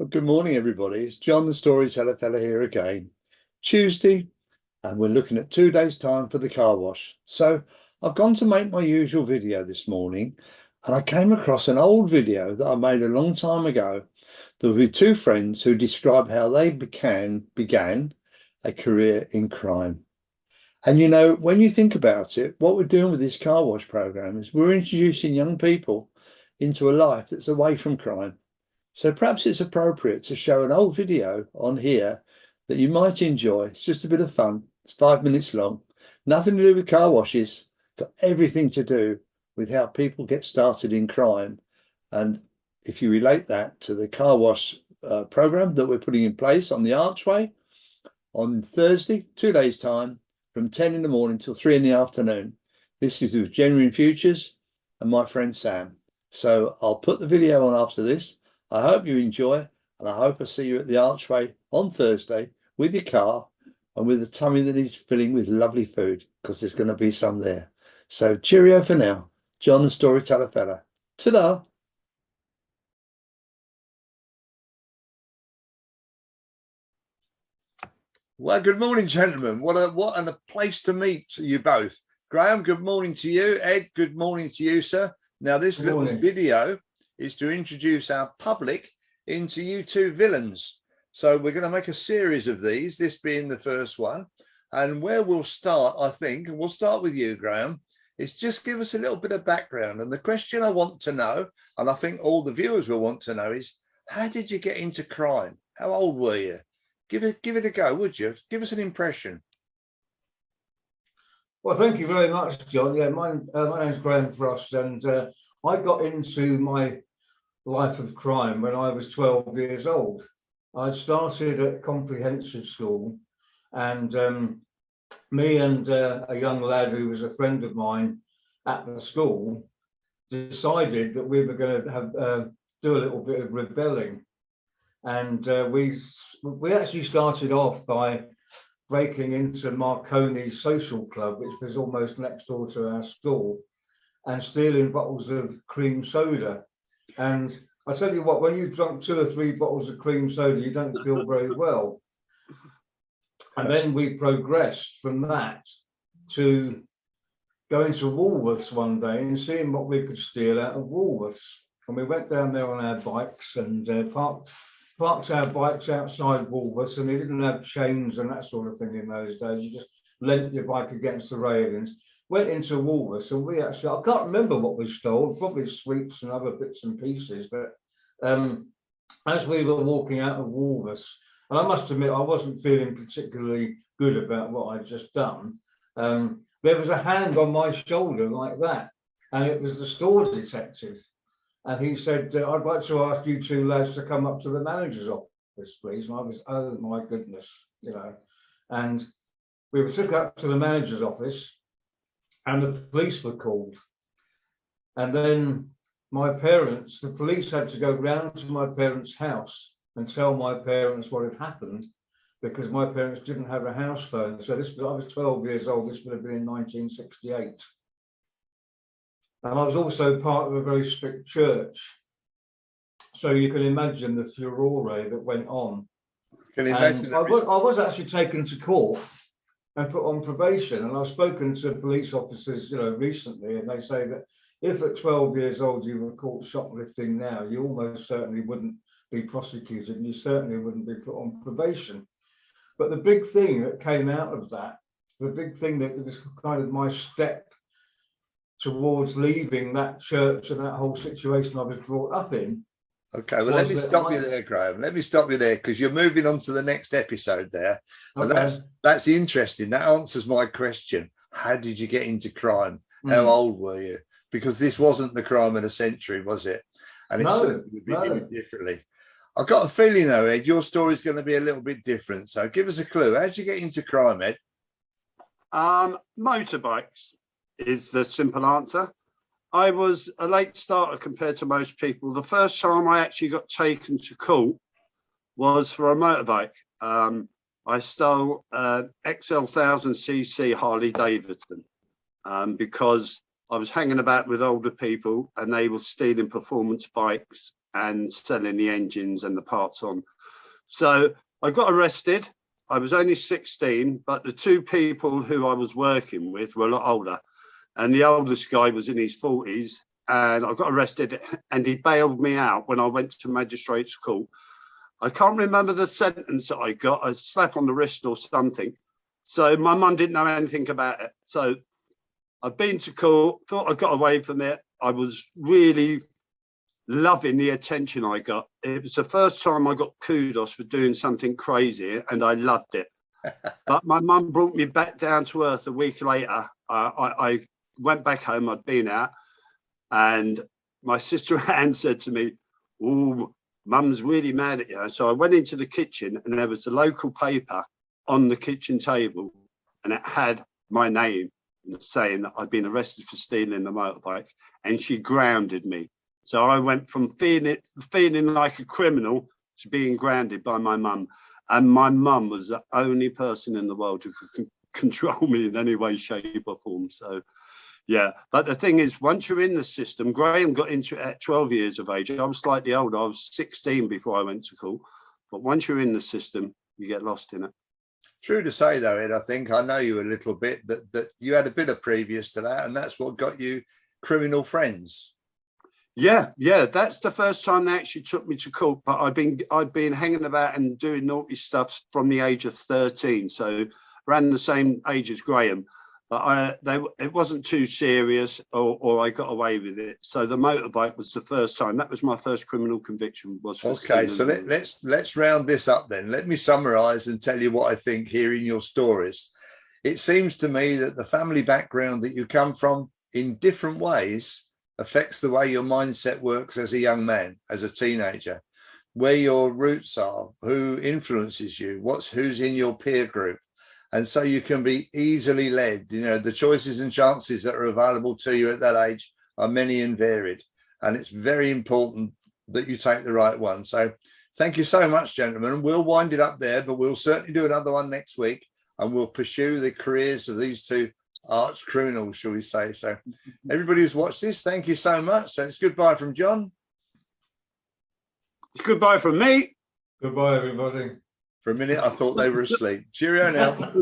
Well, good morning, everybody. It's John, the storyteller fella here again. Tuesday, and we're looking at 2 days' time for the car wash. So I've gone to make my usual video this morning, and I came across an old video that I made a long time ago. There were two friends who described how they began a career in crime. And you know, when you think about it, what we're doing with this car wash program is we're introducing young people into a life that's away from crime. So perhaps it's appropriate to show an old video on here that you might enjoy. It's just a bit of fun. It's 5 minutes long. Nothing to do with car washes. Got everything to do with how people get started in crime. And if you relate that to the car wash program that we're putting in place on the Archway on Thursday, 2 days' time, from 10 in the morning till 3 in the afternoon. This is with Genuine Futures and my friend Sam. So I'll put the video on after this. I hope you enjoy, and I hope I see you at the Archway on Thursday with your car and with a tummy that is filling with lovely food, because there's going to be some there. So cheerio for now. John, the storyteller fella. Ta-da! Well, good morning, gentlemen. What a place to meet you both. Graham, good morning to you. Ed, good morning to you, sir. Now, this little video is to introduce our public into you two villains. So we're going to make a series of these, this being the first one. And where we'll start, I think, and we'll start with you, Graham, is just give us a little bit of background. And the question I want to know, and I think all the viewers will want to know, is how did you get into crime? How old were you? Give it a go, would you? Give us an impression. Well, thank you very much, John. Yeah, my name's Graham Frost, and I got into my life of crime when I was 12 years old. I started at comprehensive school, and me and a young lad who was a friend of mine at the school decided that we were going to have do a little bit of rebelling, and we actually started off by breaking into Marconi's social club, which was almost next door to our school, and stealing bottles of cream soda. And I tell you what, when you've drunk 2 or 3 bottles of cream soda, you don't feel very well. And then we progressed from that to going to Woolworths one day and seeing what we could steal out of Woolworths. And we went down there on our bikes and parked our bikes outside Woolworths, and they didn't have chains and that sort of thing in those days. You just leant your bike against the railings. Went into Woolworths, and we actually, I can't remember what we stole, probably sweets and other bits and pieces, but as we were walking out of Woolworths, and I must admit I wasn't feeling particularly good about what I'd just done, there was a hand on my shoulder like that, and it was the store detective. And he said, I'd like to ask you two lads to come up to the manager's office, please. And I was, oh my goodness, you know. And we were took up to the manager's office, and the police were called. And then my parents, the police had to go round to my parents' house and tell my parents what had happened, because my parents didn't have a house phone. So this, I was 12 years old, this would have been in 1968. And I was also part of a very strict church. So you can imagine the furore that went on. Can you imagine? I was actually taken to court and put on probation. And I've spoken to police officers, you know, recently, and they say that if at 12 years old you were caught shoplifting now, you almost certainly wouldn't be prosecuted, and you certainly wouldn't be put on probation. But the big thing that came out of that, the big thing that was kind of my step towards leaving that church and that whole situation I was brought up in. Okay, well, let me stop you there, Graham. Let me stop you there, because you're moving on to the next episode there. And okay. that's interesting. That answers my question. How did you get into crime? How old were you? Because this wasn't the crime of the century, was it? And it's certainly would be doing differently. I've got a feeling, though, Ed, your story is going to be a little bit different. So give us a clue. How did you get into crime, Ed? Motorbikes is the simple answer. I was a late starter compared to most people. The first time I actually got taken to court was for a motorbike. I stole an XL 1000cc Harley Davidson because I was hanging about with older people and they were stealing performance bikes and selling the engines and the parts on. So I got arrested. I was only 16, but the two people who I was working with were a lot older. And the oldest guy was in his 40s. And I got arrested and he bailed me out when I went to magistrate's court. I can't remember the sentence that I got, a slap on the wrist or something. So my mum didn't know anything about it. So I've been to court, thought I got away from it. I was really loving the attention I got. It was the first time I got kudos for doing something crazy, and I loved it. But my mum brought me back down to earth a week later. I went back home, I'd been out, and my sister Anne said to me, "Oh, Mum's really mad at you." So I went into the kitchen and there was the local paper on the kitchen table and it had my name saying that I'd been arrested for stealing the motorbike, and she grounded me. So I went from feeling like a criminal to being grounded by my mum. And my mum was the only person in the world who could control me in any way, shape or form. So, yeah. But the thing is, once you're in the system, Graham got into it at 12 years of age. I was slightly older. I was 16 before I went to court. But once you're in the system, you get lost in it. True to say, though, Ed, I think I know you a little bit, that you had a bit of previous to that, and that's what got you criminal friends. Yeah, that's the first time they actually took me to court. But I'd been hanging about and doing naughty stuff from the age of 13, so around the same age as Graham. But it wasn't too serious, or I got away with it. So the motorbike was the first time. That was my first criminal conviction. Was for okay. So let's round this up then. Let me summarise and tell you what I think hearing your stories. It seems to me that the family background that you come from in different ways affects the way your mindset works as a young man, as a teenager, where your roots are, who influences you, who's in your peer group. And so you can be easily led. You know, the choices and chances that are available to you at that age are many and varied. And it's very important that you take the right one. So thank you so much, gentlemen. We'll wind it up there, but we'll certainly do another one next week, and we'll pursue the careers of these two arch criminals, shall we say. So everybody who's watched this, thank you so much. So it's goodbye from John. It's goodbye from me. Goodbye, everybody. For a minute, I thought they were asleep. Cheerio now.